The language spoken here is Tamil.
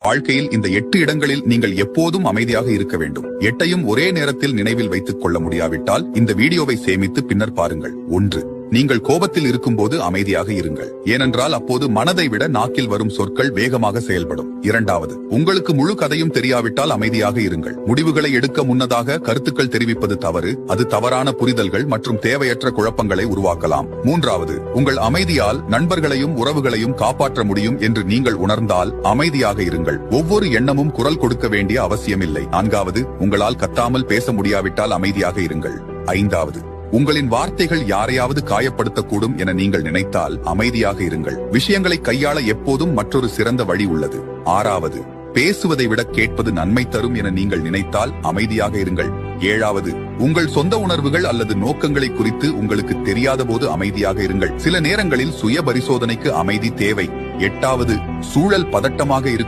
வாழ்க்கையில் இந்த 8 இடங்களில் நீங்கள் எப்போதும் அமைதியாக இருக்க வேண்டும். 8ஐயும் ஒரே நேரத்தில் நினைவில் வைத்துக் கொள்ள முடியாவிட்டால் இந்த வீடியோவை சேமித்து பின்னர் பாருங்கள். 1. நீங்கள் கோபத்தில் இருக்கும்போது அமைதியாக இருங்கள். ஏனென்றால் அப்போது மனதை விட நாக்கில் வரும் சொற்கள் வேகமாக செயல்படும். 2. உங்களுக்கு முழு கதையும் தெரியாவிட்டால் அமைதியாக இருங்கள். முடிவுகளை எடுக்க முன்னதாக கருத்துக்கள் தெரிவிப்பது தவறு. அது தவறான புரிதல்கள் மற்றும் தேவையற்ற குழப்பங்களை உருவாக்கலாம். 3. உங்கள் அமைதியால் நண்பர்களையும் உறவுகளையும் காப்பாற்ற முடியும் என்று நீங்கள் உணர்ந்தால் அமைதியாக இருங்கள். ஒவ்வொரு எண்ணமும் குரல் கொடுக்க வேண்டிய அவசியமில்லை. 4. உங்களால் கத்தாமல் பேச முடியாவிட்டால் அமைதியாக இருங்கள். 5. உங்களின் வார்த்தைகள் யாரையாவது காயப்படுத்தக்கூடும் என நீங்கள் நினைத்தால் அமைதியாக இருங்கள். விஷயங்களை கையாள எப்போதும் மற்றொரு சிறந்த வழி உள்ளது. 6. பேசுவதை விட கேட்பது நன்மை தரும் என நீங்கள் நினைத்தால் அமைதியாக இருங்கள். 7. உங்கள் சொந்த உணர்வுகள் அல்லது நோக்கங்களை குறித்து உங்களுக்கு தெரியாத போது அமைதியாக இருங்கள். சில நேரங்களில் சுய பரிசோதனைக்கு அமைதி தேவை. 8. சூழல் பதட்டமாக இருக்கும்